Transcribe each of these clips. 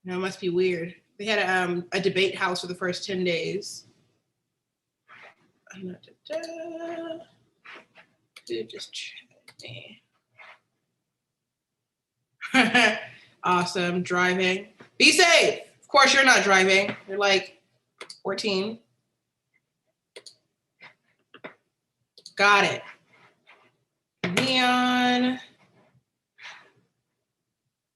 No, it must be weird. They had a debate house for the first 10 days. Dude, just check me. Awesome. Driving. Be safe. Of course, you're not driving. You're like 14. Got it. Neon.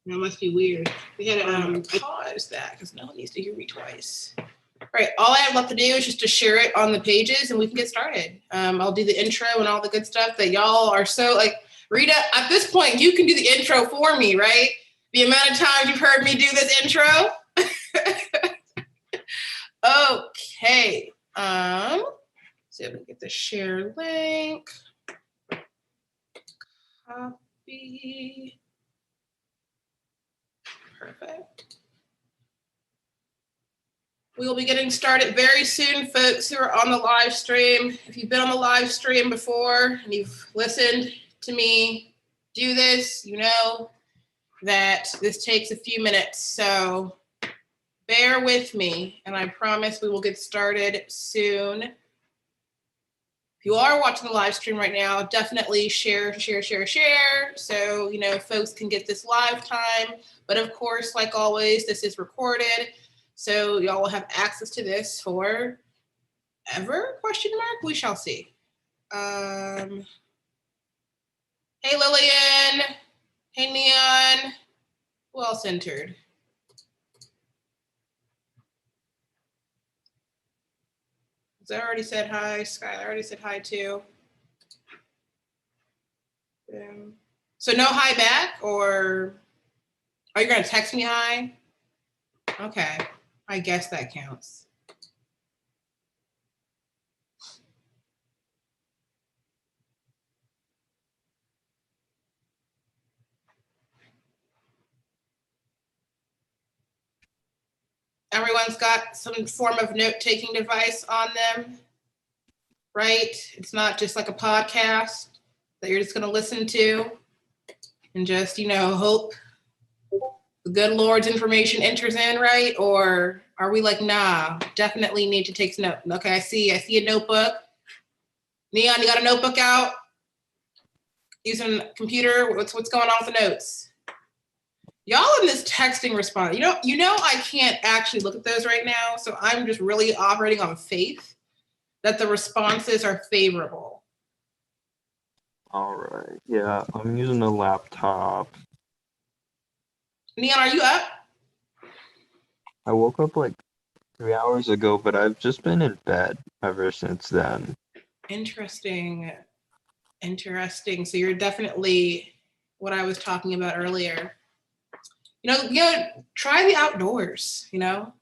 That must be weird. We had to pause that because no one needs to hear me twice. All right, all I have left to do is just to share it on the pages and we can get started. I'll do the intro and all the good stuff that y'all are so like, Rita, at this point, you can do the intro for me, right? The amount of times you've heard me do this intro. Okay. See if we can get the share link. Copy. Perfect. We will be getting started very soon, folks who are on the live stream. If you've been on the live stream before and you've listened to me do this, you know that this takes a few minutes. So bear with me, and I promise we will get started soon. If you are watching the live stream right now, definitely share, so you know folks can get this live time. But of course, like always, this is recorded, so y'all will have access to this for ever? Question mark? We shall see. Hey Lillian. Hey Neon. Who else entered? I already said hi. Skylar already said hi too. So no hi back, or are you gonna text me hi? Okay, I guess that counts. Everyone's got some form of note-taking device on them, right? It's not just like a podcast that you're just gonna listen to and just, you know, hope the good Lord's information enters in, right? Or are we like, nah, definitely need to take some notes? Okay, I see a notebook. Neon, you got a notebook out? Using a computer? What's going on with the notes? Y'all in this texting response, you know I can't actually look at those right now, so I'm just really operating on faith that the responses are favorable. All right, yeah, I'm using a laptop. Neon, are you up? I woke up like 3 hours ago, but I've just been in bed ever since then. Interesting. So you're definitely what I was talking about earlier. You know, try the outdoors, you know?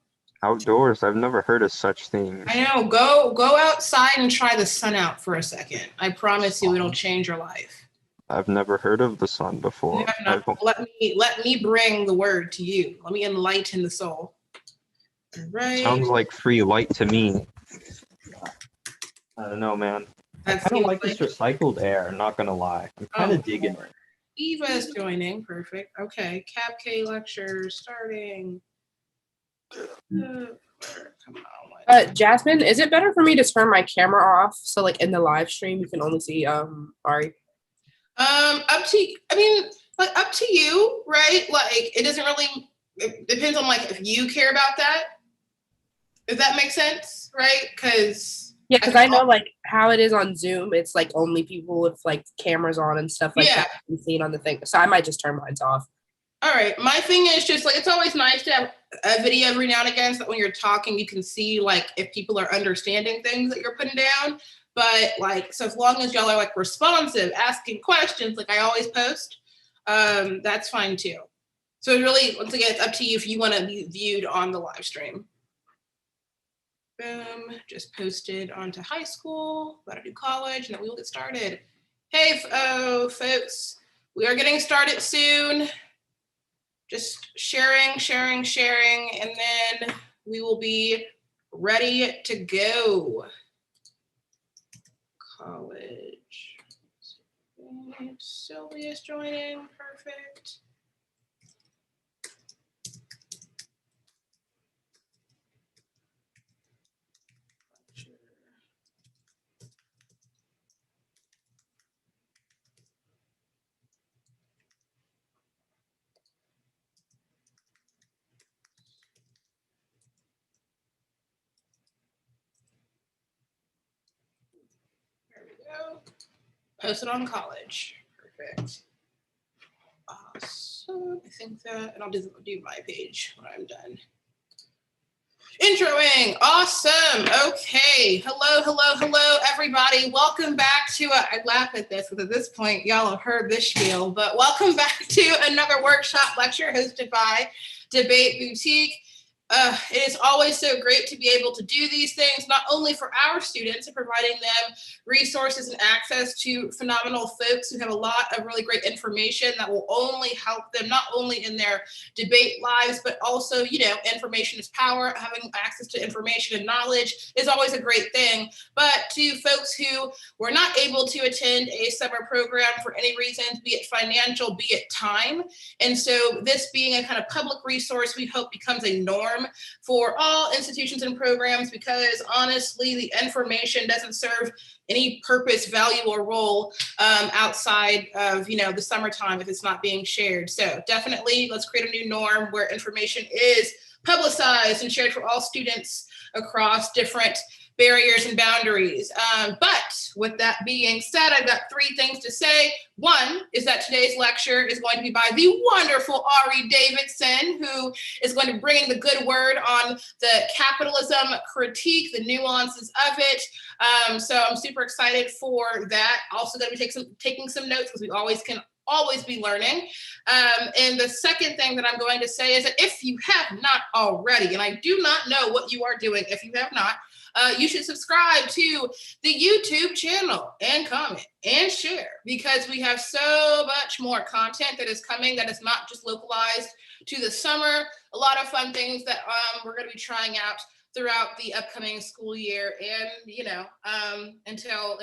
Outdoors? I've never heard of such things. I know, go outside and try the sun out for a second. I promise you it'll change your life. I've never heard of the sun before. Let me bring the word to you. Let me enlighten the soul. All right. Sounds like free light to me. I don't know, man. I kind of like this recycled air, not gonna lie. I'm kind of digging it. Eva is joining. Perfect. Okay. Cap K lecture starting. Come on. Jasmine, is it better for me to turn my camera off so like in the live stream you can only see Ari? Up to you, right? Like it doesn't really, it depends on like if you care about that. Does that make sense? Right? Because I know like how it is on Zoom, it's like only people with like cameras on and stuff like that can see it on the thing. So I might just turn mine off. All right. My thing is just like, it's always nice to have a video every now and again so that when you're talking, you can see like if people are understanding things that you're putting down. But like, so as long as y'all are like responsive, asking questions, like I always post, that's fine too. So really, once again, it's up to you if you want to be viewed on the live stream. Boom, just posted onto high school, about to do college, and then we will get started. Hey, folks, we are getting started soon. Just sharing, and then we will be ready to go. College. Sylvia's joining, perfect. Post it on college. Perfect. Awesome. I think that, and I'll do my page when I'm done. Introing. Awesome. Okay. Hello, everybody. Welcome back to, I laugh at this because at this point, y'all have heard this spiel, but welcome back to another workshop lecture hosted by Debate Boutique. It is always so great to be able to do these things, not only for our students and providing them resources and access to phenomenal folks who have a lot of really great information that will only help them, not only in their debate lives, but also, information is power. Having access to information and knowledge is always a great thing. But to folks who were not able to attend a summer program for any reasons, be it financial, be it time. And so this being a kind of public resource, we hope becomes a norm for all institutions and programs, because honestly, the information doesn't serve any purpose, value, or role outside of the summertime if it's not being shared. So definitely, let's create a new norm where information is publicized and shared for all students across different barriers and boundaries. But with that being said, I've got 3 things to say. One is that today's lecture is going to be by the wonderful Ari Davidson, who is going to bring the good word on the capitalism critique, the nuances of it. So I'm super excited for that. Also going to be taking some notes, because we always be learning. And the second thing that I'm going to say is that if you have not already, and I do not know what you are doing if you have not, you should subscribe to the YouTube channel and comment and share, because we have so much more content that is coming that is not just localized to the summer. A lot of fun things that we're going to be trying out throughout the upcoming school year and, until.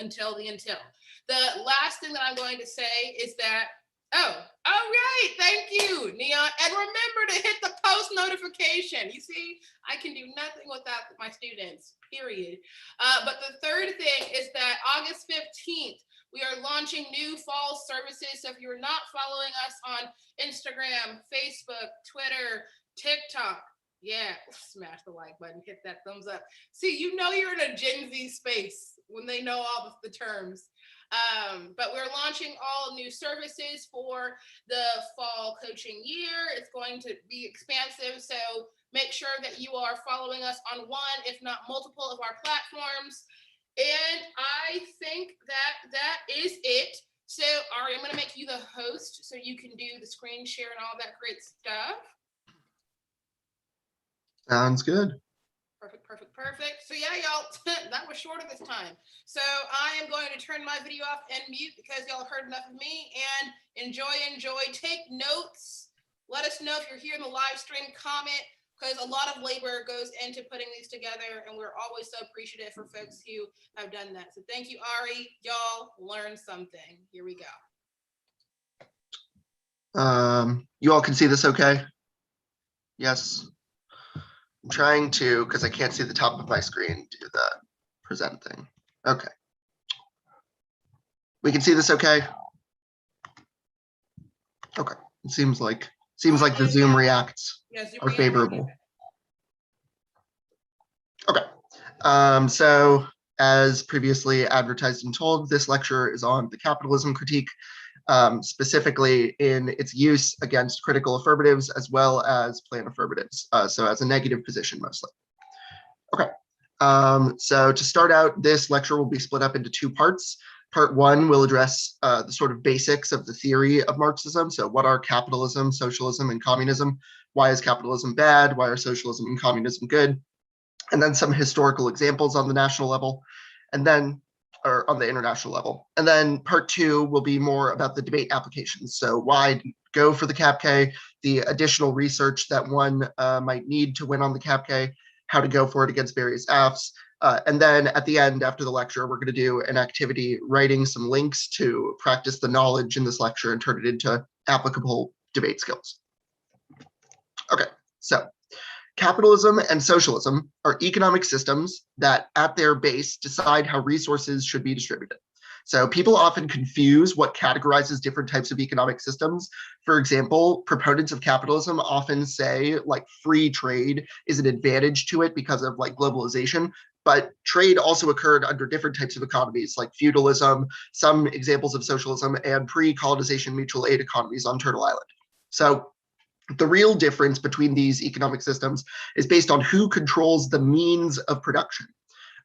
The last thing that I'm going to say is that, all right, thank you, Neon. And remember to hit the post notification. You see, I can do nothing without my students, period. But the third thing is that August 15th, we are launching new fall services. So if you're not following us on Instagram, Facebook, Twitter, TikTok, smash the like button, hit that thumbs up. See, you're in a Gen Z space when they know all the terms. But we're launching all new services for the fall coaching year. It's going to be expansive, so make sure that you are following us on one, if not multiple, of our platforms. And I think that is it. So, Ari, I'm going to make you the host so you can do the screen share and all that great stuff. Sounds good. Perfect. So y'all, that was shorter this time. So I am going to turn my video off and mute, because y'all heard enough of me, and enjoy. Take notes. Let us know if you're here in the live stream, comment, because a lot of labor goes into putting these together, and we're always so appreciative for folks who have done that. So thank you, Ari. Y'all learned something. Here we go. You all can see this okay? Yes. I'm trying to, because I can't see the top of my screen, do the present thing. Okay. We can see this okay? Okay. It seems like the Zoom reacts are favorable. Okay. So as previously advertised and told, this lecture is on the capitalism critique, specifically in its use against critical affirmatives as well as plan affirmatives, so as a negative position mostly. Okay, so to start out, this lecture will be split up into 2 parts. Part 1 will address the sort of basics of the theory of Marxism. So what are capitalism, socialism, and communism? Why is capitalism bad? Why are socialism and communism good? And then some historical examples on the national level, and then or on the international level. And then part 2 will be more about the debate applications. So why go for the CAPK, the additional research that one might need to win on the CAPK, how to go for it against various AFs. And then at the end, after the lecture, we're going to do an activity writing some links to practice the knowledge in this lecture and turn it into applicable debate skills. Okay, so capitalism and socialism are economic systems that at their base decide how resources should be distributed. So people often confuse what categorizes different types of economic systems. For example, proponents of capitalism often say like free trade is an advantage to it because of like globalization, but trade also occurred under different types of economies like feudalism, some examples of socialism, and pre-colonization mutual aid economies on Turtle Island. So the real difference between these economic systems is based on who controls the means of production.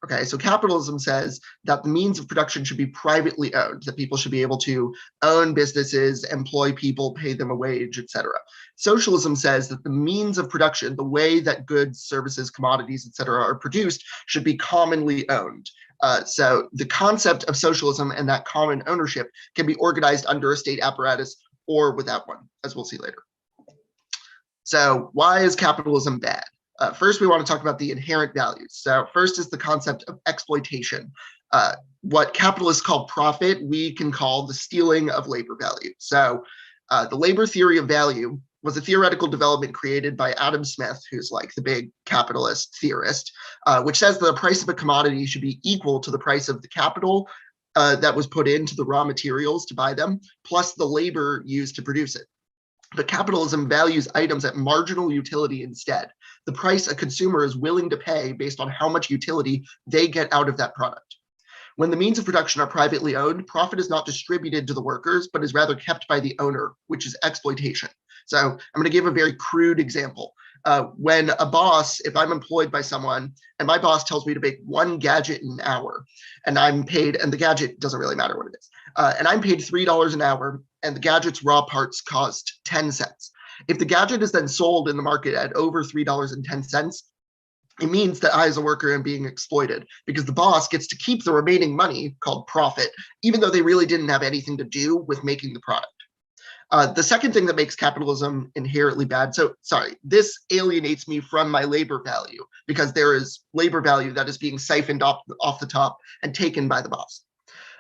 Okay, so capitalism says that the means of production should be privately owned, that people should be able to own businesses, employ people, pay them a wage, etc. Socialism says that the means of production, the way that goods, services, commodities, etc., are produced, should be commonly owned. So the concept of socialism and that common ownership can be organized under a state apparatus or without one, as we'll see later. So why is capitalism bad? First, we want to talk about the inherent values. So first is the concept of exploitation. What capitalists call profit, we can call the stealing of labor value. So the labor theory of value was a theoretical development created by Adam Smith, who's like the big capitalist theorist, which says that the price of a commodity should be equal to the price of the capital that was put into the raw materials to buy them, plus the labor used to produce it. But capitalism values items at marginal utility instead, the price a consumer is willing to pay based on how much utility they get out of that product. When the means of production are privately owned, profit is not distributed to the workers, but is rather kept by the owner, which is exploitation. So I'm going to give a very crude example. When a boss, if I'm employed by someone and my boss tells me to make one gadget an hour and I'm paid, and the gadget doesn't really matter what it is, and I'm paid $3 an hour and the gadget's raw parts cost 10 cents. If the gadget is then sold in the market at over $3.10, it means that I as a worker am being exploited because the boss gets to keep the remaining money called profit, even though they really didn't have anything to do with making the product. The second thing that makes capitalism inherently bad, this alienates me from my labor value because there is labor value that is being siphoned off the top and taken by the boss.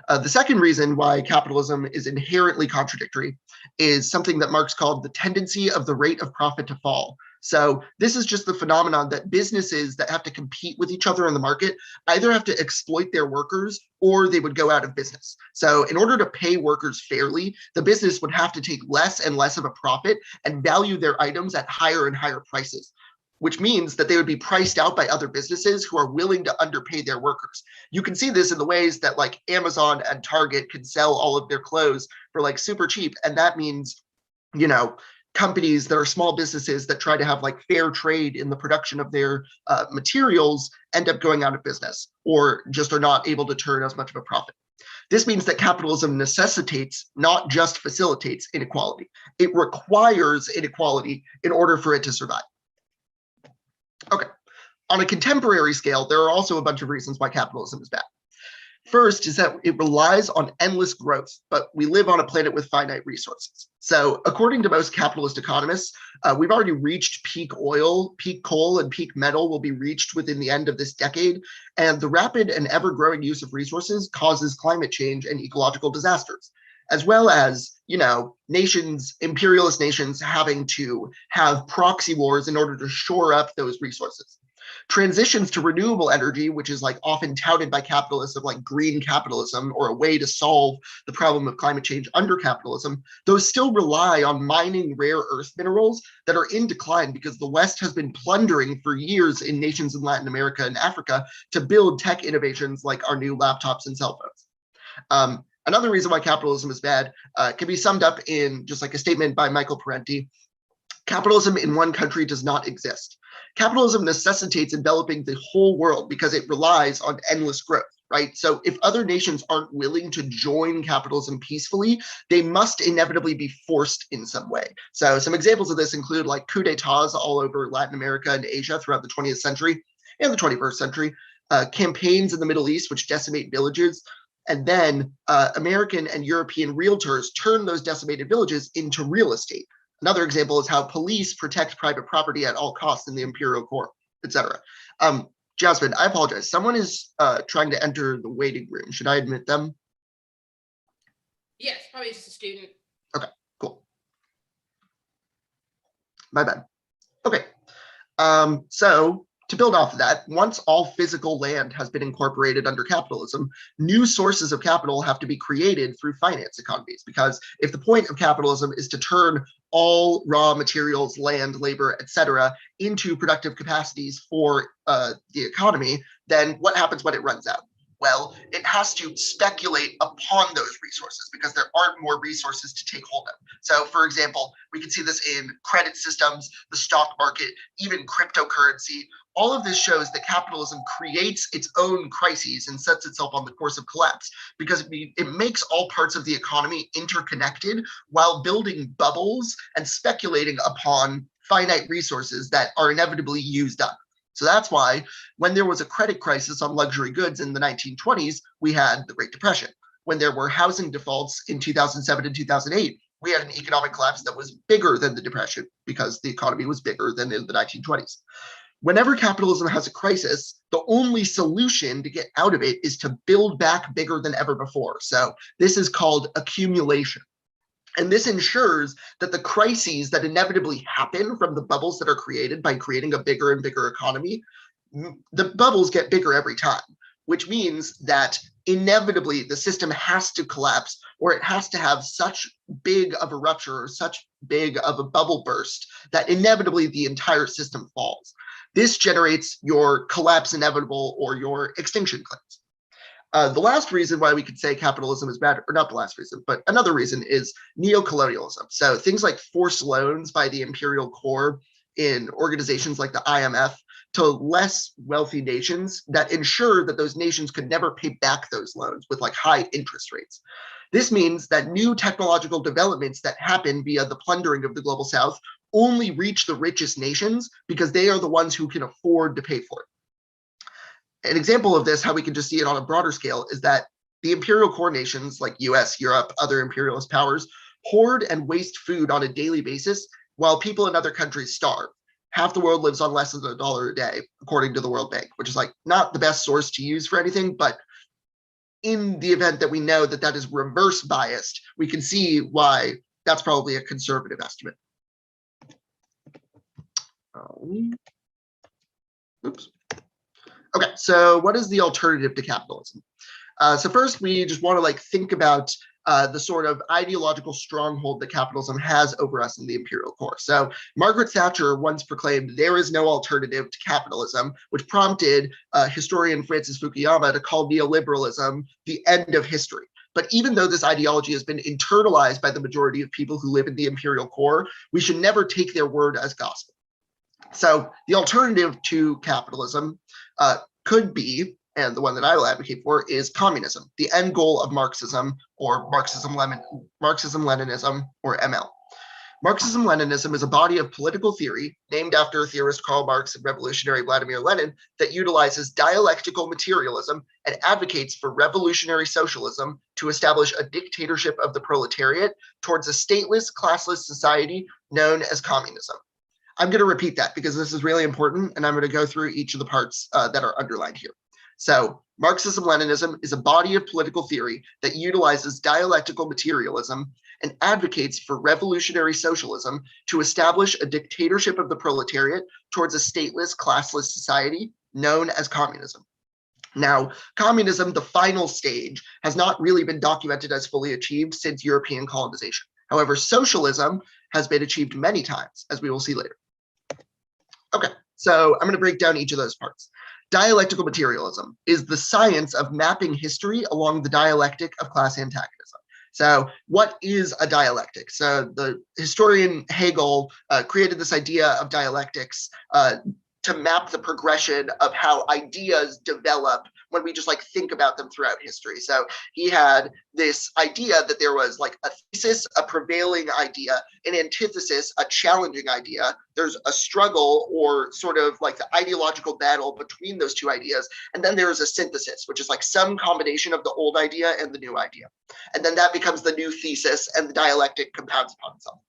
The second reason why capitalism is inherently contradictory is something that Marx called the tendency of the rate of profit to fall. So this is just the phenomenon that businesses that have to compete with each other in the market either have to exploit their workers or they would go out of business. So in order to pay workers fairly, the business would have to take less and less of a profit and value their items at higher and higher prices, which means that they would be priced out by other businesses who are willing to underpay their workers. You can see this in the ways that like Amazon and Target can sell all of their clothes for like super cheap. And that means, you know, companies that are small businesses that try to have like fair trade in the production of their materials end up going out of business or just are not able to turn as much of a profit. This means that capitalism necessitates, not just facilitates, inequality. It requires inequality in order for it to survive. Okay, on a contemporary scale, there are also a bunch of reasons why capitalism is bad. First is that it relies on endless growth, but we live on a planet with finite resources. So according to most capitalist economists, we've already reached peak oil, peak coal, and peak metal will be reached within the end of this decade. And the rapid and ever-growing use of resources causes climate change and ecological disasters, as well as, you know, nations, imperialist nations having to have proxy wars in order to shore up those resources. Transitions to renewable energy, which is like often touted by capitalists of like green capitalism or a way to solve the problem of climate change under capitalism, those still rely on mining rare earth minerals that are in decline because the West has been plundering for years in nations in Latin America and Africa to build tech innovations like our new laptops and cell phones. Another reason why capitalism is bad can be summed up in just like a statement by Michael Parenti. Capitalism in one country does not exist. Capitalism necessitates enveloping the whole world because it relies on endless growth, right? So if other nations aren't willing to join capitalism peacefully, they must inevitably be forced in some way. So some examples of this include like coup d'etats all over Latin America and Asia throughout the 20th century and the 21st century, campaigns in the Middle East which decimate villages, and then American and European realtors turn those decimated villages into real estate. Another example is how police protect private property at all costs in the imperial court, etc. Jasmine, I apologize. Someone is trying to enter the waiting room. Should I admit them? Yes, probably just a student. Okay, cool. My bad. Okay. So to build off of that, once all physical land has been incorporated under capitalism, new sources of capital have to be created through finance economies. Because if the point of capitalism is to turn all raw materials, land, labor, etc., into productive capacities for the economy, then what happens when it runs out? Well, it has to speculate upon those resources because there aren't more resources to take hold of. So, for example, we can see this in credit systems, the stock market, even cryptocurrency. All of this shows that capitalism creates its own crises and sets itself on the course of collapse because it makes all parts of the economy interconnected while building bubbles and speculating upon finite resources that are inevitably used up. So that's why when there was a credit crisis on luxury goods in the 1920s, we had the Great Depression. When there were housing defaults in 2007 and 2008, we had an economic collapse that was bigger than the Depression because the economy was bigger than in the 1920s. Whenever capitalism has a crisis, the only solution to get out of it is to build back bigger than ever before. So this is called accumulation. And this ensures that the crises that inevitably happen from the bubbles that are created by creating a bigger and bigger economy, the bubbles get bigger every time, which means that inevitably the system has to collapse or it has to have such big of a rupture or such big of a bubble burst that inevitably the entire system falls. This generates your collapse inevitable or your extinction claims. The last reason why we could say capitalism is bad, or not the last reason, but another reason is neocolonialism. So things like forced loans by the imperial core in organizations like the IMF to less wealthy nations that ensure that those nations could never pay back those loans with like high interest rates. This means that new technological developments that happen via the plundering of the global south only reach the richest nations because they are the ones who can afford to pay for it. An example of this, how we can just see it on a broader scale, is that the imperial core nations like US, Europe, other imperialist powers hoard and waste food on a daily basis while people in other countries starve. Half the world lives on less than $1 a day, according to the World Bank, which is like not the best source to use for anything, but in the event that we know that that is reverse biased, we can see why that's probably a conservative estimate. Oops. Okay, so what is the alternative to capitalism? So first, we just want to like think about the sort of ideological stronghold that capitalism has over us in the imperial core. So Margaret Thatcher once proclaimed there is no alternative to capitalism, which prompted historian Francis Fukuyama to call neoliberalism the end of history. But even though this ideology has been internalized by the majority of people who live in the imperial core, we should never take their word as gospel. So the alternative to capitalism could be, and the one that I will advocate for, is communism, the end goal of Marxism, or Marxism-Leninism, or ML. Marxism-Leninism is a body of political theory named after theorist Karl Marx and revolutionary Vladimir Lenin that utilizes dialectical materialism and advocates for revolutionary socialism to establish a dictatorship of the proletariat towards a stateless, classless society known as communism. I'm going to repeat that because this is really important, and I'm going to go through each of the parts that are underlined here. So Marxism-Leninism is a body of political theory that utilizes dialectical materialism and advocates for revolutionary socialism to establish a dictatorship of the proletariat towards a stateless, classless society known as communism. Now, communism, the final stage, has not really been documented as fully achieved since European colonization. However, socialism has been achieved many times, as we will see later. Okay, so I'm going to break down each of those parts. Dialectical materialism is the science of mapping history along the dialectic of class antagonism. So what is a dialectic? So the historian Hegel created this idea of dialectics to map the progression of how ideas develop when we just like think about them throughout history. So he had this idea that there was like a thesis, a prevailing idea, an antithesis, a challenging idea. There's a struggle or sort of like the ideological battle between those two ideas. And then there is a synthesis, which is like some combination of the old idea and the new idea. And then that becomes the new thesis and the dialectic compounds upon itself.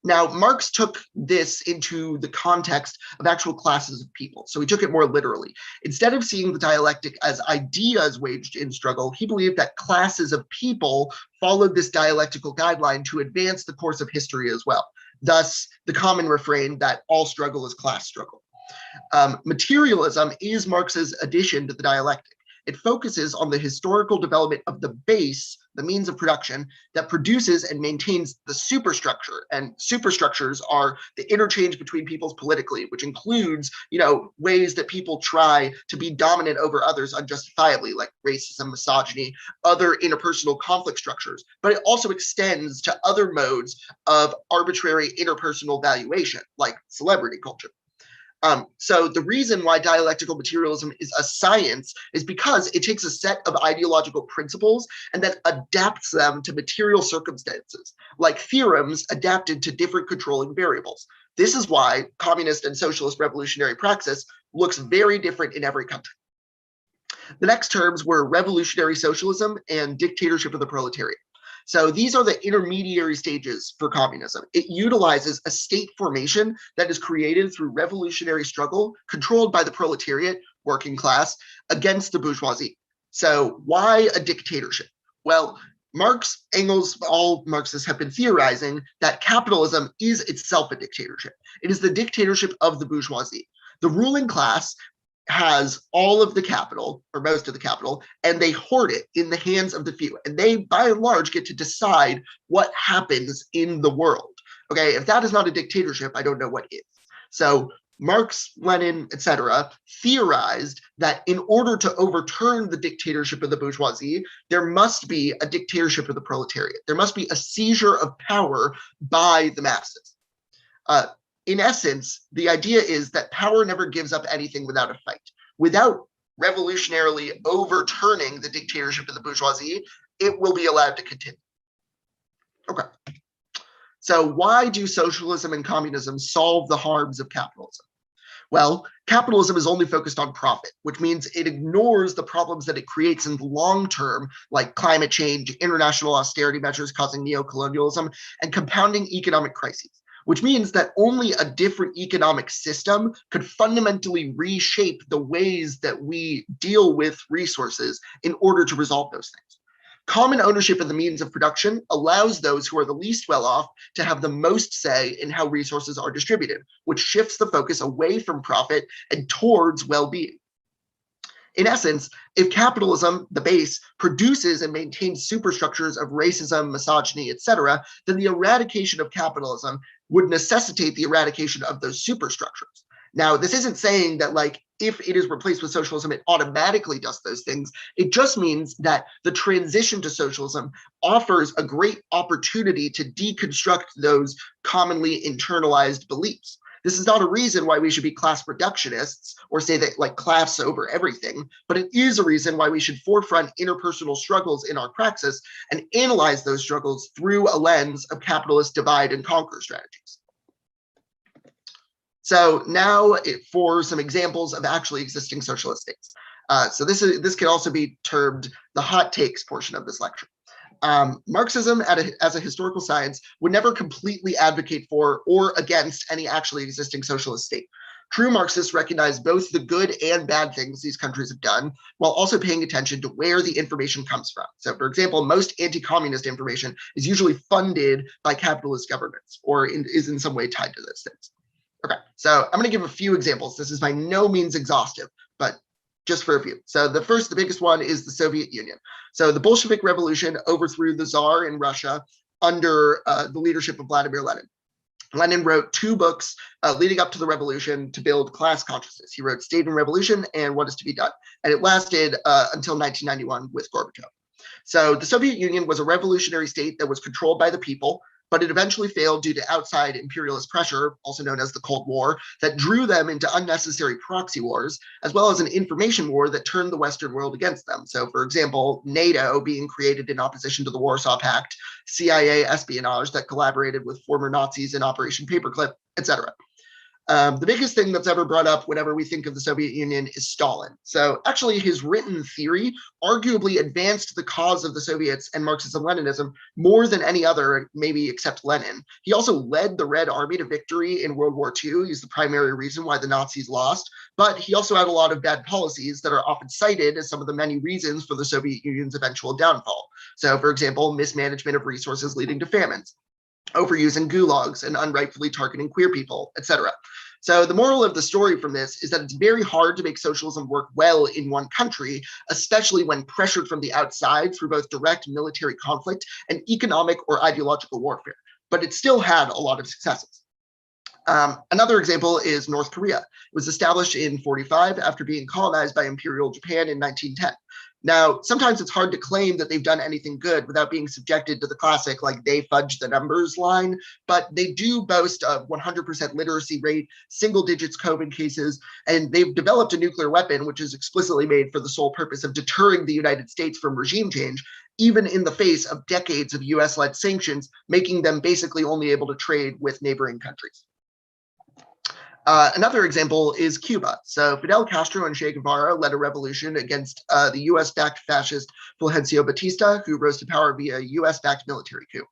Now, Marx took this into the context of actual classes of people. So he took it more literally. Instead of seeing the dialectic as ideas waged in struggle, he believed that classes of people followed this dialectical guideline to advance the course of history as well. Thus, the common refrain that all struggle is class struggle. Materialism is Marx's addition to the dialectic. It focuses on the historical development of the base the means of production, that produces and maintains the superstructure. And superstructures are the interchange between peoples politically, which includes, ways that people try to be dominant over others unjustifiably, like racism, misogyny, other interpersonal conflict structures. But it also extends to other modes of arbitrary interpersonal valuation, like celebrity culture. So the reason why dialectical materialism is a science is because it takes a set of ideological principles and then adapts them to material circumstances, like theorems adapted to different controlling variables. This is why communist and socialist revolutionary praxis looks very different in every country. The next terms were revolutionary socialism and dictatorship of the proletariat. So these are the intermediary stages for communism. It utilizes a state formation that is created through revolutionary struggle controlled by the proletariat, working class, against the bourgeoisie. So why a dictatorship? Well, Marx, Engels, all Marxists have been theorizing that capitalism is itself a dictatorship. It is the dictatorship of the bourgeoisie. The ruling class has all of the capital, or most of the capital, and they hoard it in the hands of the few. And they, by and large, get to decide what happens in the world. Okay, if that is not a dictatorship, I don't know what is. So Marx, Lenin, etc., theorized that in order to overturn the dictatorship of the bourgeoisie, there must be a dictatorship of the proletariat. There must be a seizure of power by the masses. In essence, the idea is that power never gives up anything without a fight. Without revolutionarily overturning the dictatorship of the bourgeoisie, it will be allowed to continue. Okay. So why do socialism and communism solve the harms of capitalism? Well, capitalism is only focused on profit, which means it ignores the problems that it creates in the long term, like climate change, international austerity measures causing neocolonialism, and compounding economic crises. Which means that only a different economic system could fundamentally reshape the ways that we deal with resources in order to resolve those things. Common ownership of the means of production allows those who are the least well off to have the most say in how resources are distributed, which shifts the focus away from profit and towards well-being. In essence, if capitalism, the base, produces and maintains superstructures of racism, misogyny, etc., then the eradication of capitalism would necessitate the eradication of those superstructures. Now, this isn't saying that, like, if it is replaced with socialism, it automatically does those things. It just means that the transition to socialism offers a great opportunity to deconstruct those commonly internalized beliefs. This is not a reason why we should be class reductionists or say that, like, class over everything, but it is a reason why we should forefront interpersonal struggles in our praxis and analyze those struggles through a lens of capitalist divide and conquer strategies. So now for some examples of actually existing socialist states. So this can also be termed the hot takes portion of this lecture. Marxism as a historical science would never completely advocate for or against any actually existing socialist state. True Marxists recognize both the good and bad things these countries have done, while also paying attention to where the information comes from. So, for example, most anti-communist information is usually funded by capitalist governments or is in some way tied to those things. Okay, so I'm going to give a few examples. This is by no means exhaustive, but just for a few. So the biggest one is the Soviet Union. So the Bolshevik Revolution overthrew the Tsar in Russia under the leadership of Vladimir Lenin. Lenin wrote 2 books leading up to the revolution to build class consciousness. He wrote State and Revolution and What is to be Done. And it lasted until 1991 with Gorbachev. So the Soviet Union was a revolutionary state that was controlled by the people, but it eventually failed due to outside imperialist pressure, also known as the Cold War, that drew them into unnecessary proxy wars, as well as an information war that turned the Western world against them. So, for example, NATO being created in opposition to the Warsaw Pact, CIA espionage that collaborated with former Nazis in Operation Paperclip, etc. The biggest thing that's ever brought up whenever we think of the Soviet Union is Stalin. So actually his written theory arguably advanced the cause of the Soviets and Marxism-Leninism more than any other, maybe except Lenin. He also led the Red Army to victory in World War II. He's the primary reason why the Nazis lost, but he also had a lot of bad policies that are often cited as some of the many reasons for the Soviet Union's eventual downfall. So, for example, mismanagement of resources leading to famines, overusing gulags and unrightfully targeting queer people, etc. So the moral of the story from this is that it's very hard to make socialism work well in one country, especially when pressured from the outside through both direct military conflict and economic or ideological warfare. But it still had a lot of successes. Another example is North Korea. It was established in 1945 after being colonized by Imperial Japan in 1910. Now, sometimes it's hard to claim that they've done anything good without being subjected to the classic, like, they fudged the numbers line, but they do boast a 100% literacy rate, single digits COVID cases, and they've developed a nuclear weapon, which is explicitly made for the sole purpose of deterring the United States from regime change, even in the face of decades of US-led sanctions, making them basically only able to trade with neighboring countries. Another example is Cuba. So Fidel Castro and Che Guevara led a revolution against the US-backed fascist Fulgencio Batista, who rose to power via US-backed military coup.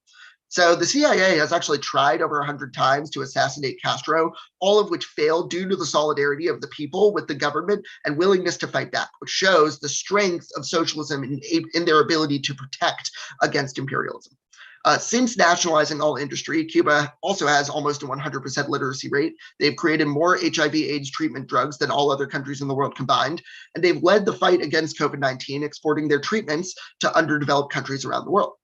So the CIA has actually tried over 100 times to assassinate Castro, all of which failed due to the solidarity of the people with the government and willingness to fight back, which shows the strength of socialism in their ability to protect against imperialism. Since nationalizing all industry, Cuba also has almost a 100% literacy rate. They've created more HIV/AIDS treatment drugs than all other countries in the world combined, and they've led the fight against COVID-19, exporting their treatments to underdeveloped countries around the world.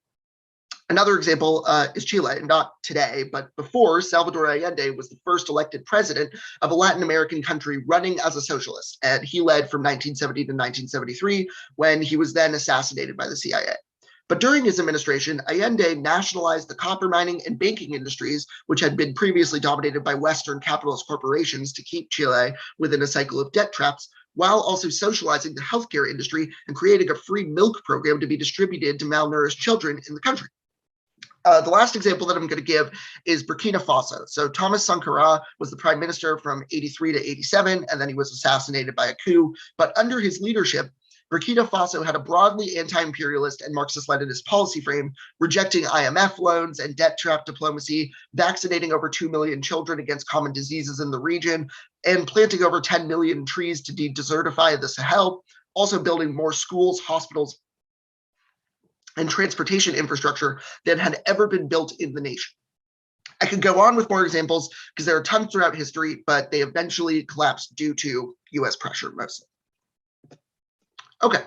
Another example is Chile, not today, but before. Salvador Allende was the first elected president of a Latin American country running as a socialist, and he led from 1970 to 1973, when he was then assassinated by the CIA. But during his administration, Allende nationalized the copper mining and banking industries, which had been previously dominated by Western capitalist corporations, to keep Chile within a cycle of debt traps, while also socializing the healthcare industry and creating a free milk program to be distributed to malnourished children in the country. The last example that I'm going to give is Burkina Faso. So Thomas Sankara was the prime minister from 83 to 87, and then he was assassinated by a coup. But under his leadership, Burkina Faso had a broadly anti-imperialist and Marxist-Leninist policy frame, rejecting IMF loans and debt trap diplomacy, vaccinating over 2 million children against common diseases in the region, and planting over 10 million trees to desertify the Sahel, also building more schools, hospitals, and transportation infrastructure than had ever been built in the nation. I could go on with more examples because there are tons throughout history, but they eventually collapsed due to US pressure mostly. Okay,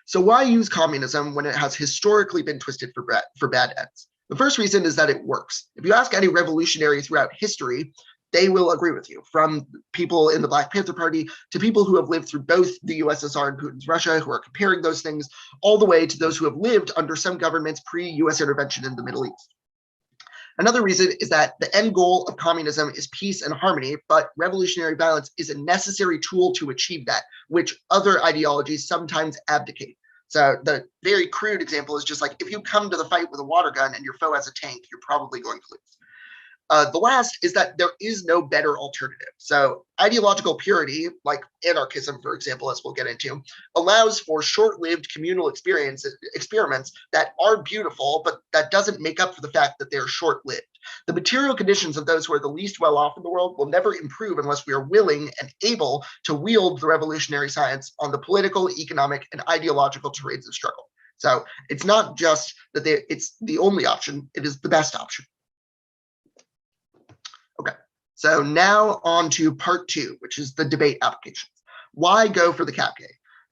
so why use communism when it has historically been twisted for bad ends? The first reason is that it works. If you ask any revolutionary throughout history, they will agree with you, from people in the Black Panther Party to people who have lived through both the USSR and Putin's Russia, who are comparing those things, all the way to those who have lived under some governments pre-US intervention in the Middle East. Another reason is that the end goal of communism is peace and harmony, but revolutionary violence is a necessary tool to achieve that, which other ideologies sometimes abdicate. So the very crude example is just like, if you come to the fight with a water gun and your foe has a tank, you're probably going to lose. The last is that there is no better alternative. So ideological purity, like anarchism, for example, as we'll get into, allows for short-lived communal experiments that are beautiful, but that doesn't make up for the fact that they're short-lived. The material conditions of those who are the least well-off in the world will never improve unless we are willing and able to wield the revolutionary science on the political, economic, and ideological terrains of struggle. So it's not just that it's the only option, it is the best option. Okay, so now on to part 2, which is the debate applications. Why go for the CAPK?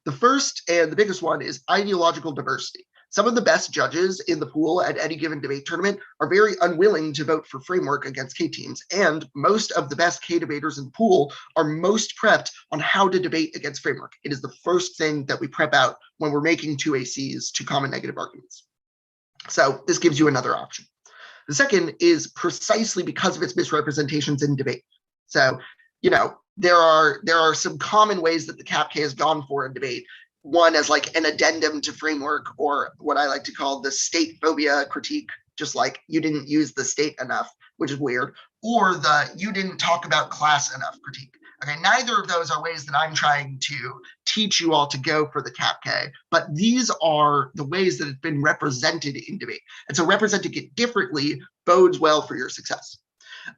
The first and the biggest one is ideological diversity. Some of the best judges in the pool at any given debate tournament are very unwilling to vote for framework against K teams, and most of the best K debaters in the pool are most prepped on how to debate against framework. It is the first thing that we prep out when we're making 2 ACs, 2 common negative arguments. So this gives you another option. The second is precisely because of its misrepresentations in debate. So, there are some common ways that the CAPK has gone for in debate. One as like an addendum to framework, or what I like to call the state phobia critique, just like you didn't use the state enough, which is weird, or the you didn't talk about class enough critique. Okay, neither of those are ways that I'm trying to teach you all to go for the CAPK, but these are the ways that it's been represented in debate. And so representing it differently bodes well for your success.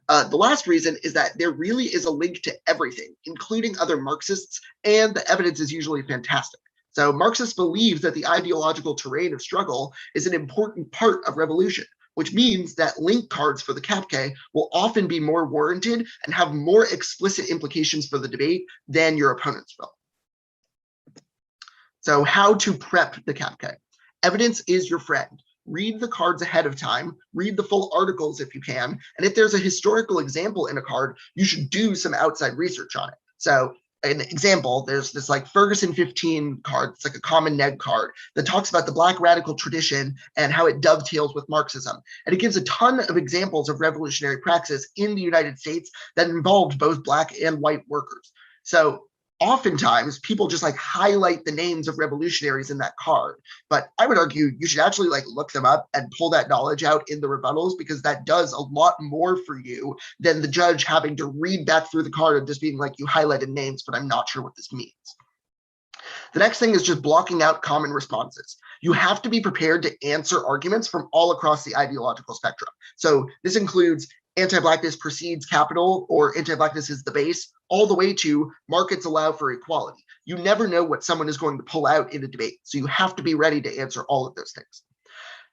The last reason is that there really is a link to everything, including other Marxists, and the evidence is usually fantastic. So Marxists believe that the ideological terrain of struggle is an important part of revolution. which means that link cards for the CAPK will often be more warranted and have more explicit implications for the debate than your opponents will. So how to prep the CAPK. Evidence is your friend. Read the cards ahead of time, read the full articles if you can, and if there's a historical example in a card, you should do some outside research on it. So an example, there's this like Ferguson 15 card, it's like a common neg card that talks about the Black radical tradition and how it dovetails with Marxism. And it gives a ton of examples of revolutionary praxis in the United States that involved both Black and white workers. So oftentimes people just like highlight the names of revolutionaries in that card, but I would argue you should actually like look them up and pull that knowledge out in the rebuttals, because that does a lot more for you than the judge having to read back through the card and just being like, you highlighted names, but I'm not sure what this means. The next thing is just blocking out common responses. You have to be prepared to answer arguments from all across the ideological spectrum. So this includes anti-Blackness precedes capital, or anti-Blackness is the base, all the way to markets allow for equality. You never know what someone is going to pull out in a debate, so you have to be ready to answer all of those things.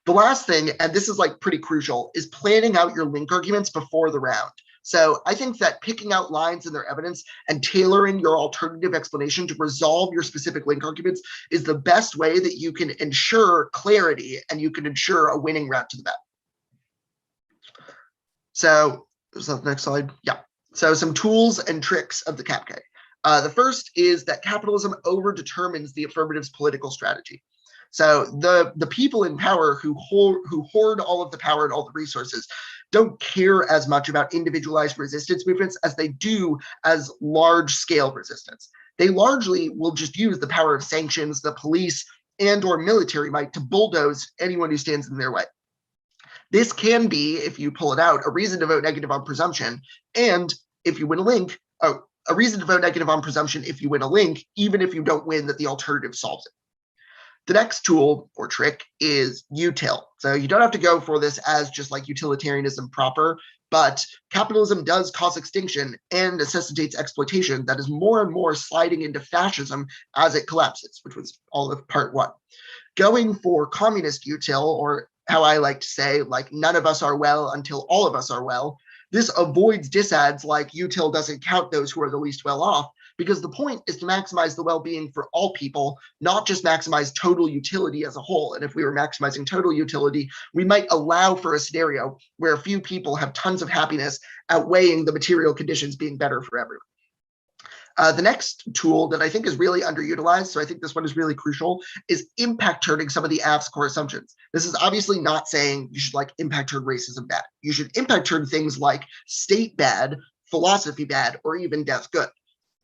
The last thing, and this is like pretty crucial, is planning out your link arguments before the round. So I think that picking out lines in their evidence and tailoring your alternative explanation to resolve your specific link arguments is the best way that you can ensure clarity and you can ensure a winning route to the bet. So is that the next slide? Yeah. So some tools and tricks of the CAPK. The first is that capitalism overdetermines the affirmative's political strategy. So the people in power who hoard all of the power and all the resources don't care as much about individualized resistance movements as they do as large-scale resistance. They largely will just use the power of sanctions, the police, and or military might to bulldoze anyone who stands in their way. This can be, if you pull it out, a reason to vote negative on presumption, and if you win a link, a reason to vote negative on presumption if you win a link, even if you don't win that the alternative solves it. The next tool or trick is util. So you don't have to go for this as just like utilitarianism proper, but capitalism does cause extinction and necessitates exploitation that is more and more sliding into fascism as it collapses, which was all of part one. Going for communist util, or how I like to say, like, none of us are well until all of us are well, this avoids disads like util doesn't count those who are the least well off, because the point is to maximize the well-being for all people, not just maximize total utility as a whole. And if we were maximizing total utility, we might allow for a scenario where a few people have tons of happiness outweighing the material conditions being better for everyone. The next tool that I think is really underutilized, so I think this one is really crucial, is impact turning some of the AF's core assumptions. This is obviously not saying you should like impact turn racism bad. You should impact turn things like state bad, philosophy bad, or even death good.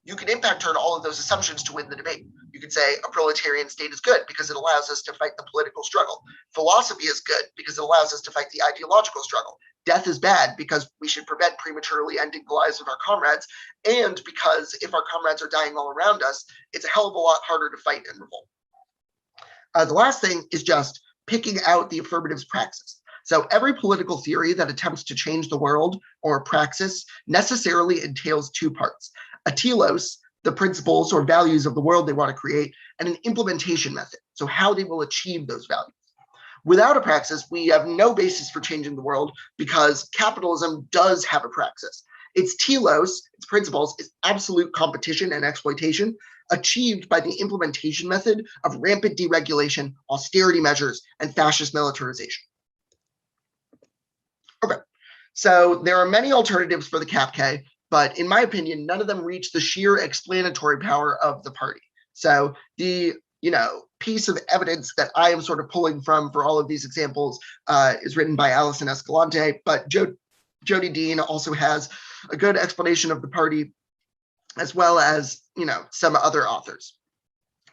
You can impact turn all of those assumptions to win the debate. You could say a proletarian state is good because it allows us to fight the political struggle. Philosophy is good because it allows us to fight the ideological struggle. Death is bad because we should prevent prematurely ending the lives of our comrades, and because if our comrades are dying all around us, it's a hell of a lot harder to fight and revolt. The last thing is just picking out the affirmatives praxis. So every political theory that attempts to change the world or praxis necessarily entails two parts: a telos, the principles or values of the world they want to create, and an implementation method, so how they will achieve those values. Without a praxis, we have no basis for changing the world, because capitalism does have a praxis. Its telos, its principles, is absolute competition and exploitation, achieved by the implementation method of rampant deregulation, austerity measures, and fascist militarization. Okay, so there are many alternatives for the CAPK, but in my opinion, none of them reach the sheer explanatory power of the party. So the piece of evidence that I am sort of pulling from for all of these examples is written by Alison Escalante, but Jody Dean also has a good explanation of the party, as well as some other authors.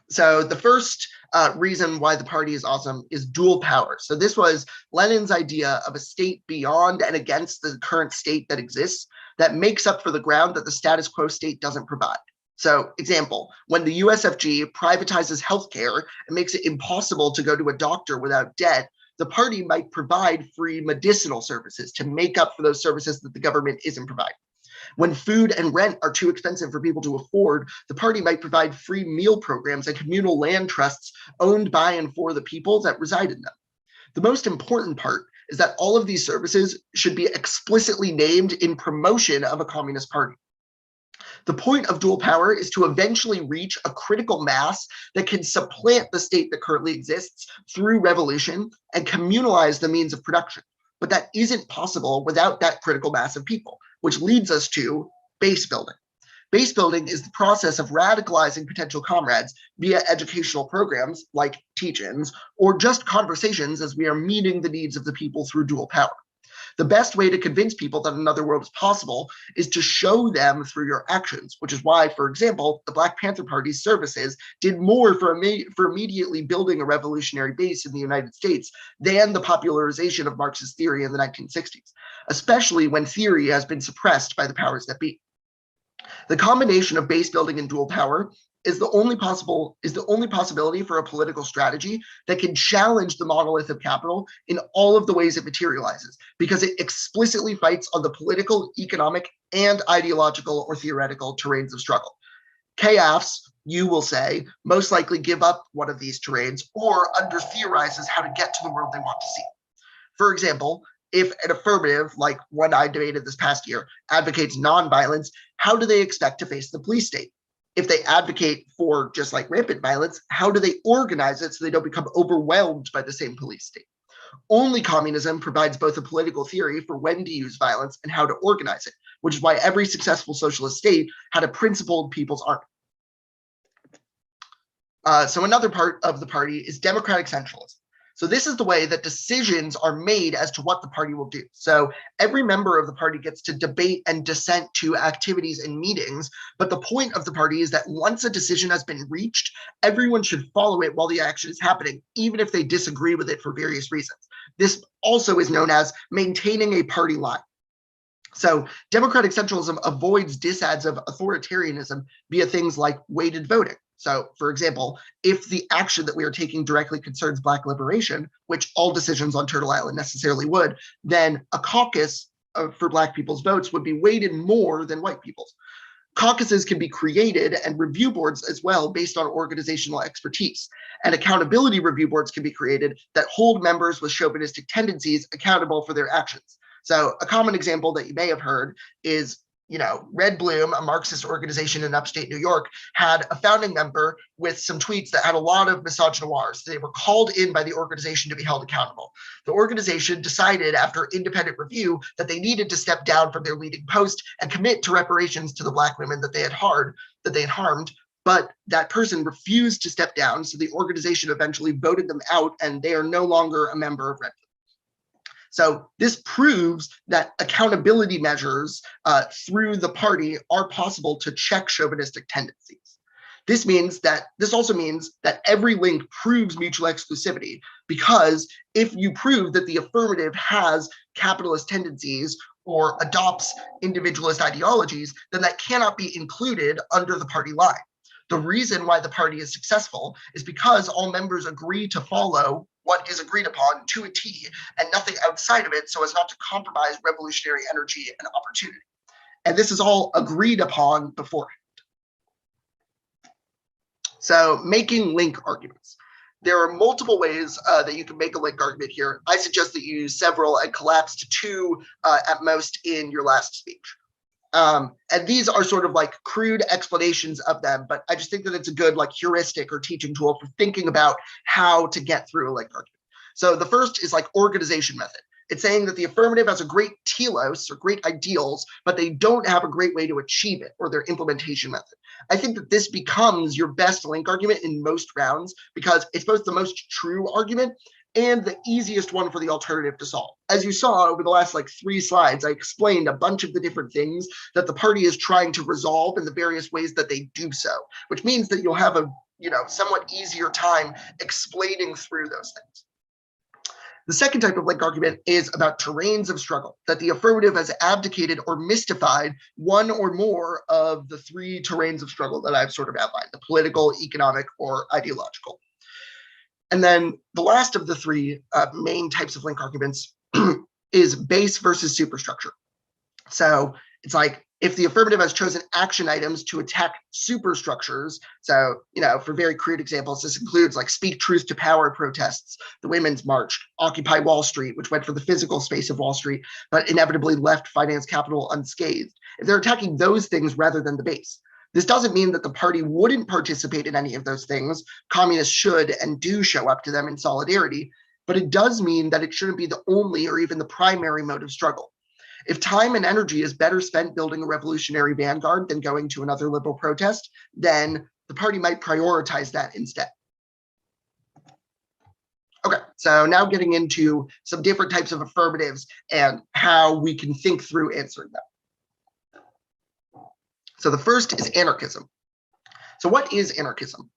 So the first reason why the party is awesome is dual power. So this was Lenin's idea of a state beyond and against the current state that exists, that makes up for the ground that the status quo state doesn't provide. So, example, when the USFG privatizes healthcare and makes it impossible to go to a doctor without debt, the party might provide free medicinal services to make up for those services that the government isn't providing. When food and rent are too expensive for people to afford, the party might provide free meal programs and communal land trusts owned by and for the people that reside in them. The most important part is that all of these services should be explicitly named in promotion of a communist party. The point of dual power is to eventually reach a critical mass that can supplant the state that currently exists through revolution and communalize the means of production. But that isn't possible without that critical mass of people, which leads us to base building. Base building is the process of radicalizing potential comrades via educational programs like teach-ins or just conversations as we are meeting the needs of the people through dual power. The best way to convince people that another world is possible is to show them through your actions, which is why, for example, the Black Panther Party's services did more for immediately building a revolutionary base in the United States than the popularization of Marxist theory in the 1960s, especially when theory has been suppressed by the powers that be. The combination of base building and dual power is the only possibility for a political strategy that can challenge the monolith of capital in all of the ways it materializes, because it explicitly fights on the political, economic, and ideological or theoretical terrains of struggle. CAFs, you will say, most likely give up one of these terrains or under-theorizes how to get to the world they want to see. For example, if an affirmative, like one I debated this past year, advocates nonviolence, how do they expect to face the police state? If they advocate for just like rampant violence, how do they organize it so they don't become overwhelmed by the same police state? Only communism provides both a political theory for when to use violence and how to organize it, which is why every successful socialist state had a principled people's army. So another part of the party is democratic centralism. So this is the way that decisions are made as to what the party will do. So every member of the party gets to debate and dissent to activities and meetings, but the point of the party is that once a decision has been reached, everyone should follow it while the action is happening, even if they disagree with it for various reasons. This also is known as maintaining a party line. So democratic centralism avoids disads of authoritarianism via things like weighted voting. So, for example, if the action that we are taking directly concerns Black liberation, which all decisions on Turtle Island necessarily would, then a caucus for Black people's votes would be weighted more than white people's. Caucuses can be created and review boards as well based on organizational expertise. And accountability review boards can be created that hold members with chauvinistic tendencies accountable for their actions. So a common example that you may have heard is, Red Bloom, a Marxist organization in upstate New York, had a founding member with some tweets that had a lot of misogynoirs. They were called in by the organization to be held accountable. The organization decided after independent review that they needed to step down from their leading post and commit to reparations to the Black women that they had harmed. But that person refused to step down, so the organization eventually voted them out, and they are no longer a member of Red Bloom. So this proves that accountability measures through the party are possible to check chauvinistic tendencies. This also means that every link proves mutual exclusivity, because if you prove that the affirmative has capitalist tendencies or adopts individualist ideologies, then that cannot be included under the party line. The reason why the party is successful is because all members agree to follow what is agreed upon to a T and nothing outside of it, so as not to compromise revolutionary energy and opportunity. And this is all agreed upon beforehand. So making link arguments. There are multiple ways that you can make a link argument here. I suggest that you use several and collapse to two at most in your last speech. And these are sort of like crude explanations of them, but I just think that it's a good like heuristic or teaching tool for thinking about how to get through a link argument. So the first is like organization method. It's saying that the affirmative has a great telos or great ideals, but they don't have a great way to achieve it or their implementation method. I think that this becomes your best link argument in most rounds because it's both the most true argument and the easiest one for the alternative to solve. As you saw over the last 3 slides, I explained a bunch of the different things that the party is trying to resolve in the various ways that they do so, which means that you'll have a somewhat easier time explaining through those things. The second type of link argument is about terrains of struggle, that the affirmative has abdicated or mystified one or more of the 3 terrains of struggle that I've sort of outlined, the political, economic, or ideological. And then the last of the 3 main types of link arguments is base versus superstructure. So it's like If the affirmative has chosen action items to attack superstructures, so, for very crude examples, this includes like speak truth to power protests, the Women's March, Occupy Wall Street, which went for the physical space of Wall Street, but inevitably left finance capital unscathed. If they're attacking those things rather than the base, this doesn't mean that the party wouldn't participate in any of those things. Communists should and do show up to them in solidarity, but it does mean that it shouldn't be the only or even the primary mode of struggle. If time and energy is better spent building a revolutionary vanguard than going to another liberal protest, then the party might prioritize that instead. Okay, so now getting into some different types of affirmatives and how we can think through answering them. So the first is anarchism. So what is anarchism?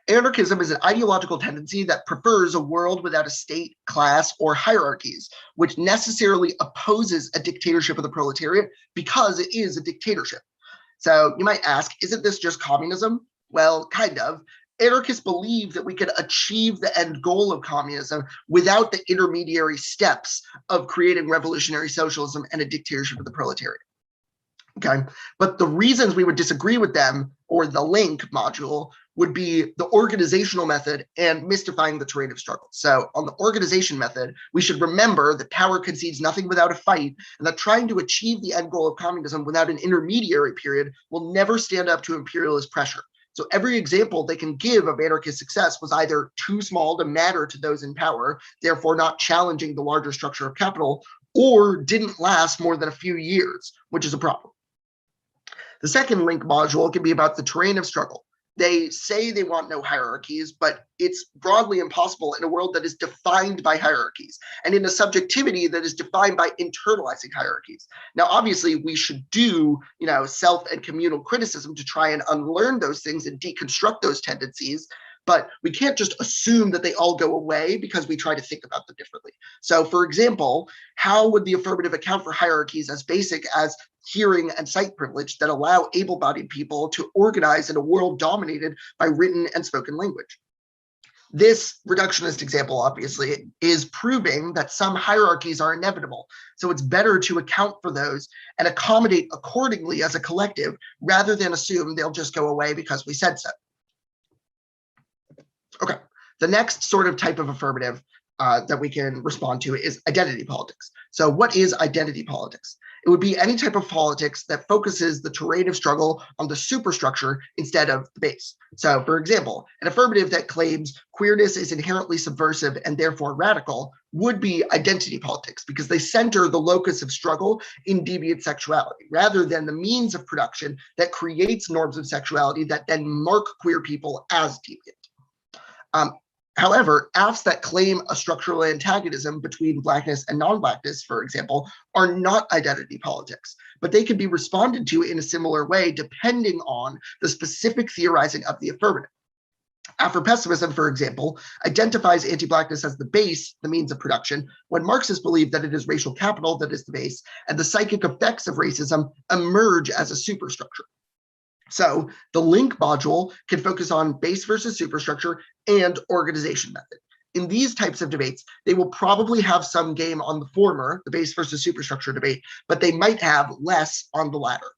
Anarchism is an ideological tendency that prefers a world without a state, class, or hierarchies, which necessarily opposes a dictatorship of the proletariat because it is a dictatorship. So you might ask, isn't this just communism? Well, kind of. Anarchists believe that we can achieve the end goal of communism without the intermediary steps of creating revolutionary socialism and a dictatorship of the proletariat. Okay, but the reasons we would disagree with them, or the link module, would be the organizational method and mystifying the terrain of struggle. So on the organization method, we should remember that power concedes nothing without a fight, and that trying to achieve the end goal of communism without an intermediary period will never stand up to imperialist pressure. So every example they can give of anarchist success was either too small to matter to those in power, therefore not challenging the larger structure of capital, or didn't last more than a few years, which is a problem. The second link module can be about the terrain of struggle. They say they want no hierarchies, but it's broadly impossible in a world that is defined by hierarchies and in a subjectivity that is defined by internalizing hierarchies. Now, obviously, we should do, self and communal criticism to try and unlearn those things and deconstruct those tendencies, but we can't just assume that they all go away because we try to think about them differently. So, for example, how would the affirmative account for hierarchies as basic as hearing and sight privilege that allow able-bodied people to organize in a world dominated by written and spoken language? This reductionist example, obviously, is proving that some hierarchies are inevitable. So it's better to account for those and accommodate accordingly as a collective rather than assume they'll just go away because we said so. Okay, the next sort of type of affirmative that we can respond to is identity politics. So what is identity politics? It would be any type of politics that focuses the terrain of struggle on the superstructure instead of the base. So, for example, an affirmative that claims queerness is inherently subversive and therefore radical would be identity politics because they center the locus of struggle in deviant sexuality rather than the means of production that creates norms of sexuality that then mark queer people as deviant. However, AFs that claim a structural antagonism between Blackness and non-Blackness, for example, are not identity politics, but they can be responded to in a similar way depending on the specific theorizing of the affirmative. Afro-pessimism, for example, identifies anti-Blackness as the base, the means of production, when Marxists believe that it is racial capital that is the base, and the psychic effects of racism emerge as a superstructure. So the link module can focus on base versus superstructure and organization method. In these types of debates, they will probably have some game on the former, the base versus superstructure debate, but they might have less on the latter.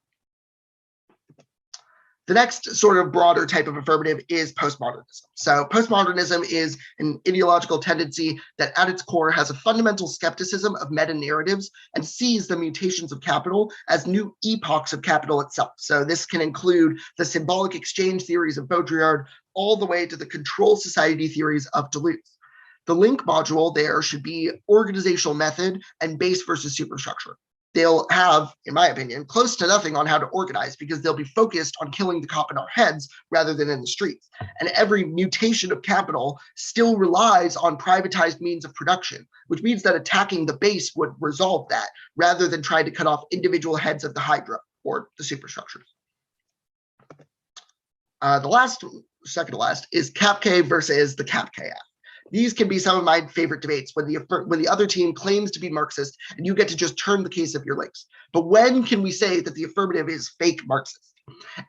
The next sort of broader type of affirmative is postmodernism. So postmodernism is an ideological tendency that at its core has a fundamental skepticism of meta-narratives and sees the mutations of capital as new epochs of capital itself. So this can include the symbolic exchange theories of Baudrillard all the way to the control society theories of Duluth. The link module there should be organizational method and base versus superstructure. They'll have, in my opinion, close to nothing on how to organize because they'll be focused on killing the cop in our heads rather than in the streets. And every mutation of capital still relies on privatized means of production, which means that attacking the base would resolve that rather than trying to cut off individual heads of the hydra or the superstructures. Second to last, is CapK versus the CapKF. These can be some of my favorite debates when the other team claims to be Marxist and you get to just turn the case of your links. But when can we say that the affirmative is fake Marxist?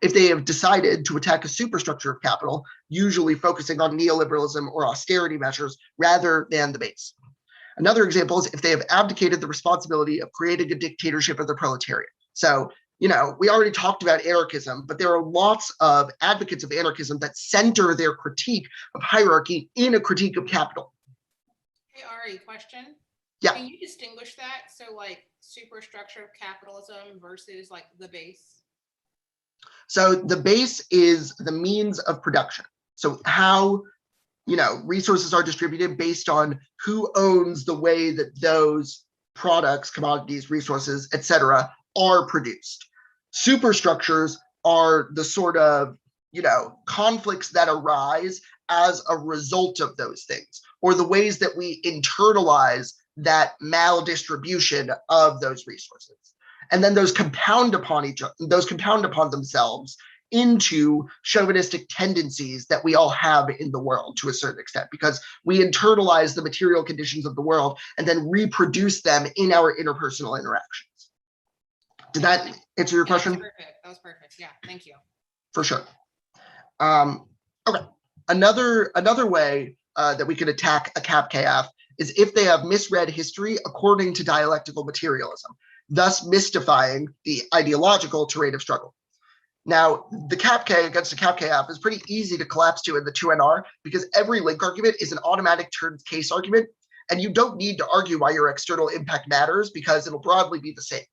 If they have decided to attack a superstructure of capital, usually focusing on neoliberalism or austerity measures rather than the base. Another example is if they have abdicated the responsibility of creating a dictatorship of the proletariat. So we already talked about anarchism, but there are lots of advocates of anarchism that center their critique of hierarchy in a critique of capital. Hey, Ari, question. Yeah. Can you distinguish that? So like superstructure of capitalism versus like the base? So the base is the means of production. So how, resources are distributed based on who owns the way that those products, commodities, resources, etc., are produced. Superstructures are the sort of, conflicts that arise as a result of those things, or the ways that we internalize that maldistribution of those resources. And then those compound upon themselves into chauvinistic tendencies that we all have in the world to a certain extent, because we internalize the material conditions of the world and then reproduce them in our interpersonal interactions. Did that answer your question? That was perfect. That was perfect. Yeah, thank you. For sure. Okay. Another way that we could attack a CAP-KF is if they have misread history according to dialectical materialism, thus mystifying the ideological terrain of struggle. Now, the CAP-K against a CAP-KF is pretty easy to collapse to in the 2NR because every link argument is an automatic turned case argument, and you don't need to argue why your external impact matters because it'll broadly be the same.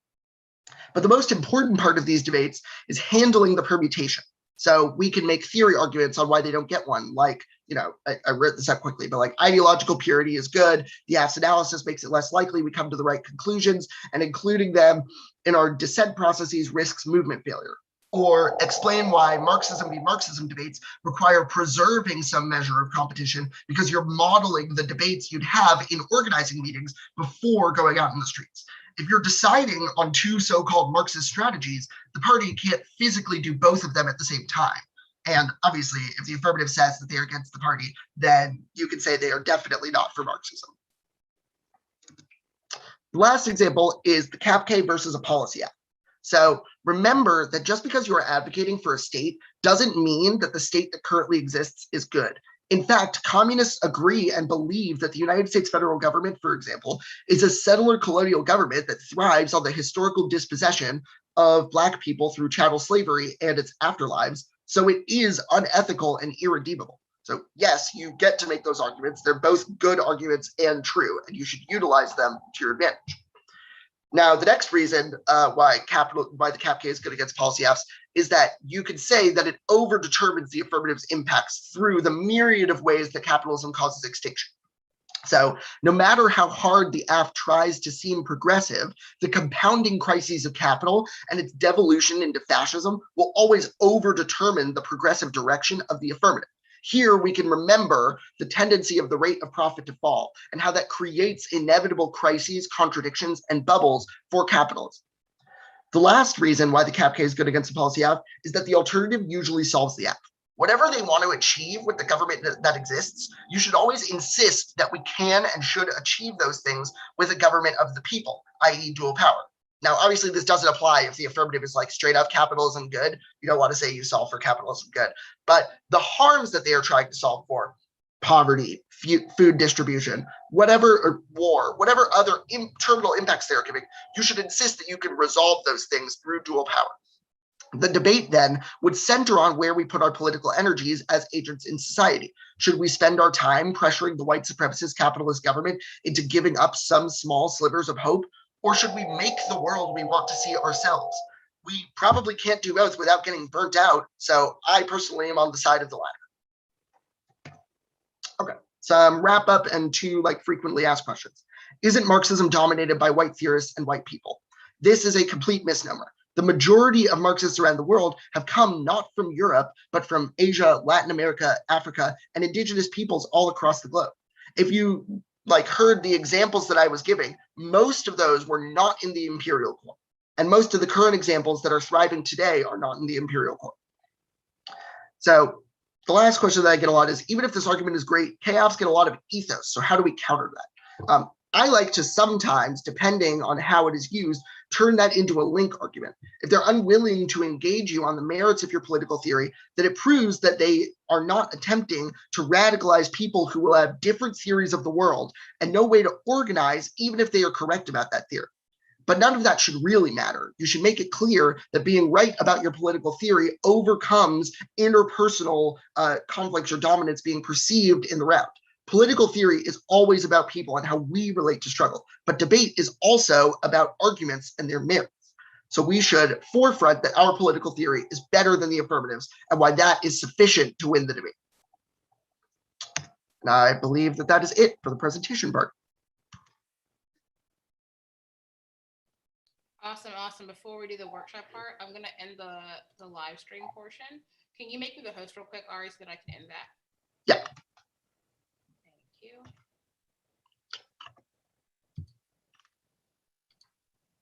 But the most important part of these debates is handling the permutation. So we can make theory arguments on why they don't get one. Like, I wrote this up quickly, but like ideological purity is good. The Ass analysis makes it less likely we come to the right conclusions, and including them in our dissent processes risks movement failure. Or explain why Marxism v. Marxism debates require preserving some measure of competition because you're modeling the debates you'd have in organizing meetings before going out in the streets. If you're deciding on two so-called Marxist strategies, the party can't physically do both of them at the same time. And obviously, if the affirmative says that they are against the party, then you can say they are definitely not for Marxism. The last example is the CAP-K versus a policy act. So remember that just because you are advocating for a state doesn't mean that the state that currently exists is good. In fact, communists agree and believe that the United States federal government, for example, is a settler colonial government that thrives on the historical dispossession of Black people through chattel slavery and its afterlives. So it is unethical and irredeemable. So yes, you get to make those arguments. They're both good arguments and true, and you should utilize them to your advantage. Now, the next reason why the CAP-K is good against policy Fs is that you could say that it overdetermines the affirmative's impacts through the myriad of ways that capitalism causes extinction. So no matter how hard the AF tries to seem progressive, the compounding crises of capital and its devolution into fascism will always overdetermine the progressive direction of the affirmative. Here we can remember the tendency of the rate of profit to fall and how that creates inevitable crises, contradictions, and bubbles for capitalism. The last reason why the CAP-K is good against the policy F is that the alternative usually solves the F. Whatever they want to achieve with the government that exists, you should always insist that we can and should achieve those things with a government of the people, i.e. dual power. Now, obviously, this doesn't apply if the affirmative is like straight up capitalism good. You don't want to say you solve for capitalism good. But the harms that they are trying to solve for, poverty, food distribution, or war, whatever other terminal impacts they are giving, you should insist that you can resolve those things through dual power. The debate then would center on where we put our political energies as agents in society. Should we spend our time pressuring the white supremacist capitalist government into giving up some small slivers of hope? Or should we make the world we want to see ourselves? We probably can't do both without getting burnt out. So I personally am on the side of the latter. Okay, some wrap up and two frequently asked questions. Isn't Marxism dominated by white theorists and white people? This is a complete misnomer. The majority of Marxists around the world have come not from Europe, but from Asia, Latin America, Africa, and indigenous peoples all across the globe. If you heard the examples that I was giving, most of those were not in the imperial court. And most of the current examples that are thriving today are not in the imperial court. So the last question that I get a lot is, even if this argument is great, chaos get a lot of ethos. So how do we counter that? I like to sometimes, depending on how it is used, turn that into a link argument. If they're unwilling to engage you on the merits of your political theory, then it proves that they are not attempting to radicalize people who will have different theories of the world and no way to organize, even if they are correct about that theory. But none of that should really matter. You should make it clear that being right about your political theory overcomes interpersonal conflicts or dominance being perceived in the round. Political theory is always about people and how we relate to struggle, but debate is also about arguments and their merits. So we should forefront that our political theory is better than the affirmatives and why that is sufficient to win the debate. And I believe that that is it for the presentation part. Awesome, awesome. Before we do the workshop part, I'm going to end the live stream portion. Can you make me the host real quick, Ari, so that I can end that? Yeah.